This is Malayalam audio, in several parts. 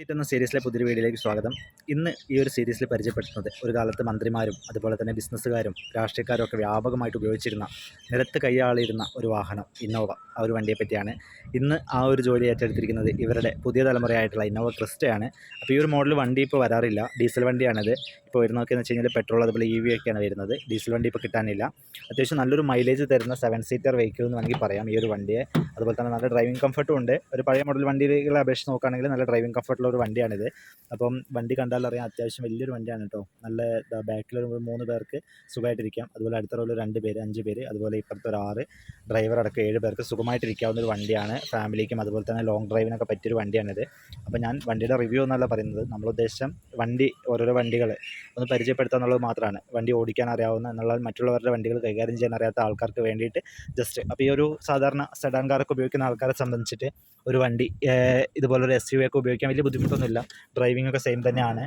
എന്ന സീരീസിലെ പുതിയൊരു വീഡിയോയിലേക്ക് സ്വാഗതം. ഇന്ന് ഈ ഒരു സീരീസിൽ പരിചയപ്പെടുത്തുന്നത് ഒരു കാലത്ത് മന്ത്രിമാരും അതുപോലെ തന്നെ ബിസിനസ്സുകാരും രാഷ്ട്രീയക്കാരും ഒക്കെ വ്യാപകമായിട്ട് ഉപയോഗിച്ചിരുന്ന നിരത്ത് കൈയാളിയിരുന്ന ഒരു വാഹനം ഇന്നോവ, ആ ഒരു വണ്ടിയെ പറ്റിയാണ്. ഇന്ന് ആ ഒരു ജോലി ഏറ്റെടുത്തിരിക്കുന്നത് ഇവരുടെ പുതിയ തലമുറയായിട്ടുള്ള ഇന്നോവ ക്രിസ്റ്റയാണ്. അപ്പോൾ ഈ ഒരു മോഡൽ വണ്ടി ഇപ്പോൾ വരാറില്ല, ഡീസൽ വണ്ടിയാണിത്. ഇപ്പോൾ വരുന്നതൊക്കെയെന്ന് വെച്ച് കഴിഞ്ഞാൽ പെട്രോൾ അതുപോലെ EV ഒക്കെയാണ് വരുന്നത്. ഡീസൽ വണ്ടി ഇപ്പോൾ കിട്ടാനില്ല. അത്യാവശ്യം നല്ലൊരു മൈലേജ് തരുന്ന 7 സീറ്റർ വെഹിക്കിൾ എന്ന് വേണമെങ്കിൽ പറയാം ഈ ഒരു വണ്ടിയെ. അതുപോലെ തന്നെ നല്ല ഡ്രൈവിംഗ് കംഫർട്ടും ഉണ്ട്. ഒരു പഴയ മോഡൽ വണ്ടികളെ അപേക്ഷിച്ച് നോക്കുകയാണെങ്കിൽ നല്ല ഡ്രൈവിംഗ് കംഫർട്ടുള്ള ഒരു വണ്ടിയാണിത്. അപ്പം വണ്ടി കണ്ടാലറിയാം അത്യാവശ്യം വലിയൊരു വണ്ടിയാണ് കേട്ടോ. നല്ല ബാക്കിലൊരു 3 പേർക്ക് സുഖമായിട്ടിരിക്കാം. അതുപോലെ അടുത്ത റോയിൽ 2 പേര് 5 പേര്, അതുപോലെ ഇപ്പുറത്തെ ഒരു 6, ഡ്രൈവർ അടക്കം 7 പേർക്ക് സുഖമായിട്ടിരിക്കാവുന്ന ഒരു വണ്ടിയാണ്. ഫാമിലിക്കും അതുപോലെ തന്നെ ലോങ് ഡ്രൈവിനൊക്കെ പറ്റിയൊരു വണ്ടിയാണിത്. അപ്പോൾ ഞാൻ വണ്ടിയുടെ റിവ്യൂ എന്നല്ല പറയുന്നത്, നമ്മൾ ഉദ്ദേശം വണ്ടി ഓരോരോ വണ്ടികൾ ഒന്ന് പരിചയപ്പെടുത്തുക എന്നുള്ളത് മാത്രമാണ്. വണ്ടി ഓടിക്കാൻ അറിയാവുന്ന എന്നുള്ള മറ്റുള്ളവരുടെ വണ്ടികൾ കൈകാര്യം ചെയ്യാൻ അറിയാത്ത ആൾക്കാർക്ക് വേണ്ടിയിട്ട് ജസ്റ്റ്. അപ്പോൾ ഈ ഒരു സാധാരണ സെഡാൻ കാറൊക്കെ ഉപയോഗിക്കുന്ന ആൾക്കാരെ സംബന്ധിച്ചിട്ട് ഒരു വണ്ടി ഇതുപോലൊരു SUV ഒക്കെ ഉപയോഗിക്കാൻ വലിയ ബുദ്ധിമുട്ടൊന്നുമില്ല. ഡ്രൈവിംഗ് ഒക്കെ സെയിം തന്നെയാണ്.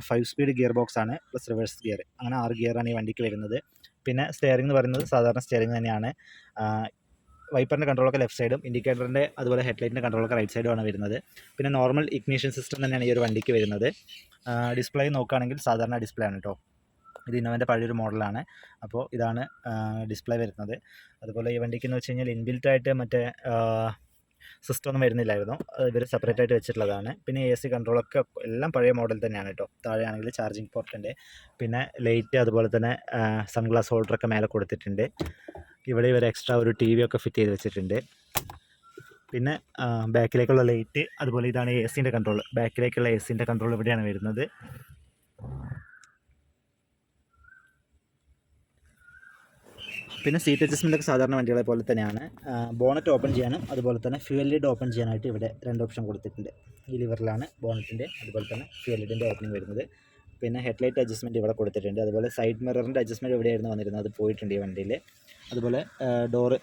5 സ്പീഡ് ഗിയർ ബോക്സ് ആണ്, പ്ലസ് റിവേഴ്സ് ഗിയർ, അങ്ങനെ 6 ഗിയറാണ് ഈ വണ്ടിക്ക് വരുന്നത്. പിന്നെ സ്റ്റിയറിംഗ് എന്ന് പറയുന്നത് സാധാരണ സ്റ്റിയറിംഗ് തന്നെയാണ്. വൈപ്പറിൻ്റെ കൺട്രോളൊക്കെ ലെഫ്റ്റ് സൈഡും ഇൻഡിക്കേറ്ററിൻ്റെ അതുപോലെ ഹെഡ്ലൈറ്റിൻ്റെ കൺട്രോളൊക്കെ റൈറ്റ് സൈഡുമാണ് വരുന്നത്. പിന്നെ നോർമൽ ഇഗ്നിഷൻ സിസ്റ്റം തന്നെയാണ് ഈ ഒരു വണ്ടിക്ക് വരുന്നത്. ഡിസ്പ്ലേ നോക്കുകയാണെങ്കിൽ സാധാരണ ഡിസ്പ്ലേ ആണ് കേട്ടോ. ഇത് ഇന്നോവൻ്റെ പഴയൊരു മോഡലാണ്. അപ്പോൾ ഇതാണ് ഡിസ്പ്ലേ വരുന്നത്. അതുപോലെ ഈ വണ്ടിക്ക് എന്ന് വെച്ച് കഴിഞ്ഞാൽ ഇൻബിൽറ്റായിട്ട് മറ്റേ സിസ്റ്റം ഒന്നും വരുന്നില്ലായിരുന്നു, ഇവർ സെപ്പറേറ്റ് ആയിട്ട് വെച്ചിട്ടുള്ളതാണ്. പിന്നെ AC കൺട്രോളൊക്കെ എല്ലാം പഴയ മോഡൽ തന്നെയാണ് കേട്ടോ. താഴെയാണെങ്കിൽ ചാർജിങ് പോർട്ടുണ്ട്. പിന്നെ ലൈറ്റ് അതുപോലെ തന്നെ സൺഗ്ലാസ് ഹോൾഡറൊക്കെ മേലെ കൊടുത്തിട്ടുണ്ട്. ഇവിടെ ഇവർ എക്സ്ട്രാ ഒരു TV ഒക്കെ ഫിറ്റ് ചെയ്ത് വെച്ചിട്ടുണ്ട്. പിന്നെ ബാക്കിലേക്കുള്ള ലൈറ്റ്, അതുപോലെ ഇതാണ് AC കൺട്രോൾ. ബാക്കിലേക്കുള്ള AC കൺട്രോൾ ഇവിടെയാണ് വരുന്നത്. പിന്നെ സീറ്റ് അഡ്ജസ്റ്റ്മെൻ്റ് ഒക്കെ സാധാരണ വണ്ടികളെ പോലെ തന്നെയാണ്. ബോണറ്റ് ഓപ്പൺ ചെയ്യാനും അതുപോലെ തന്നെ ഫ്യൂൽ ലിഡ് ഓപ്പൺ ചെയ്യാനായിട്ട് ഇവിടെ 2 ഓപ്ഷൻ കൊടുത്തിട്ടുണ്ട്. ഈ ലിവറിലാണ് ബോണറ്റിൻ്റെ അതുപോലെ തന്നെ ഫ്യൂൽ ലിഡിൻ്റെ ഓപ്പണിംഗ് വരുന്നത്. പിന്നെ ഹെഡ്ലൈറ്റ് അഡ്ജസ്റ്റ്മെൻറ്റ് ഇവിടെ കൊടുത്തിട്ടുണ്ട്. അതുപോലെ സൈഡ് മിററിൻ്റെ അഡ്ജസ്റ്റ്മെൻറ്റ് എവിടെയായിരുന്നു വന്നിരുന്നത്, അത് പോയിട്ടുണ്ട് ഈ വണ്ടിയിൽ. അതുപോലെ ഡോറ്,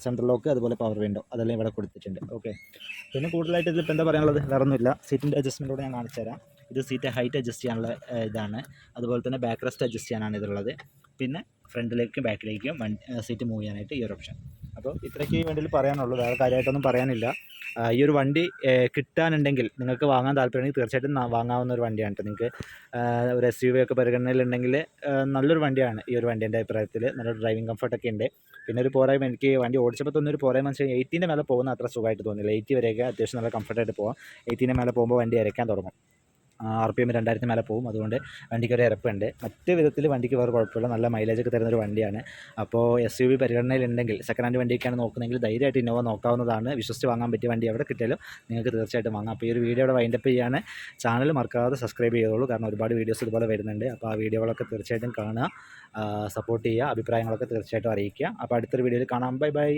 സെൻട്രൽ ലോക്ക്, അതുപോലെ പവർ വിൻഡോ അതെല്ലാം ഇവിടെ കൊടുത്തിട്ടുണ്ട്. ഓക്കെ. പിന്നെ കൂടുതലായിട്ട് ഇതിലിപ്പോൾ എന്താ പറയാനുള്ളത്, വേറെ ഒന്നുമില്ല. സീറ്റിൻ്റെ അഡ്ജസ്റ്റ്മെൻറ്റോടെ ഞാൻ കാണിച്ചു തരാം. ഇത് സീറ്റ് ഹൈറ്റ് അഡ്ജസ്റ്റ് ചെയ്യാനുള്ള ഇതാണ്. അതുപോലെ തന്നെ ബാക്ക് റെസ്റ്റ് അഡ്ജസ്റ്റ് ചെയ്യാനാണ് ഇതുള്ളത്. പിന്നെ ഫ്രണ്ടിലേക്കും ബാക്കിലേക്കും സീറ്റ് മൂവ് ചെയ്യാനായിട്ട് ഈ ഒരു ഓപ്ഷൻ. അപ്പോൾ ഇത്രയ്ക്ക് ഈ വണ്ടിയിൽ പറയാനുള്ളൂ, വേറെ കാര്യമായിട്ടൊന്നും പറയാനില്ല. ഈ ഒരു വണ്ടി കിട്ടാനുണ്ടെങ്കിൽ, നിങ്ങൾക്ക് വാങ്ങാൻ താല്പര്യമുണ്ടെങ്കിൽ തീർച്ചയായിട്ടും വാങ്ങാവുന്ന ഒരു വണ്ടിയാണ് കേട്ടോ. നിങ്ങൾക്ക് ഒരു SUV ഒക്കെ പരിഗണനയിലുണ്ടെങ്കിൽ നല്ലൊരു വണ്ടിയാണ് ഈ ഒരു വണ്ടി. എൻ്റെ അഭിപ്രായത്തിൽ നല്ലൊരു ഡ്രൈവിംഗ് കംഫർട്ടൊക്കെ ഉണ്ട്. പിന്നെ ഒരു പോരായ്മ, എനിക്ക് വണ്ടി ഓടിച്ചപ്പോൾ തോന്നിയൊരു പോരായ്മ എന്ന് വെച്ചാൽ 80ൻ്റെ മേലെ പോകുന്ന അത്ര സുഖമായിട്ട് തോന്നില്ല. 80 വരെയൊക്കെ അത്യാവശ്യം നല്ല കംഫർട്ടായിട്ട് പോകാം. 80ൻ്റെ മേലെ പോകുമ്പോൾ വണ്ടി ഇരയ്ക്കാൻ തുടങ്ങും. RPM 2000 മേലെ പോകും. അതുകൊണ്ട് വണ്ടിക്ക് ഒരു ഇരപ്പുണ്ട്. മറ്റ് വിധത്തിൽ വണ്ടിക്ക് വേറെ കുഴപ്പമില്ല, നല്ല മൈലേജൊക്കെ തരുന്നൊരു വണ്ടിയാണ്. അപ്പോൾ SUV പരിഗണനയിലുണ്ടെങ്കിൽ, സെക്കൻഡ് ഹാൻഡ് വണ്ടിയൊക്കെയാണ് നോക്കുന്നതെങ്കിൽ ധൈര്യമായിട്ട് ഇന്നോവ നോക്കാവുന്നതാണ്. വിശ്വസിച്ച് വാങ്ങാൻ പറ്റിയ വണ്ടി എവിടെ കിട്ടിയാലും നിങ്ങൾക്ക് തീർച്ചയായിട്ടും വാങ്ങാം. അപ്പോൾ ഈ ഒരു വീഡിയോ ഇവിടെ വൈൻഡപ്പ് ചെയ്യാണ്. ചാനൽ മറക്കാതെ സബ്സ്ക്രൈബ് ചെയ്തോളൂ, കാരണം ഒരുപാട് വീഡിയോസ് ഇതുപോലെ വരുന്നുണ്ട്. അപ്പോൾ ആ വീഡിയോകളൊക്കെ തീർച്ചയായിട്ടും കാണുക, സപ്പോർട്ട് ചെയ്യുക, അഭിപ്രായങ്ങളൊക്കെ തീർച്ചയായിട്ടും അറിയിക്കുക. അപ്പോൾ അടുത്തൊരു വീഡിയോയിൽ കാണാം. Bye bye.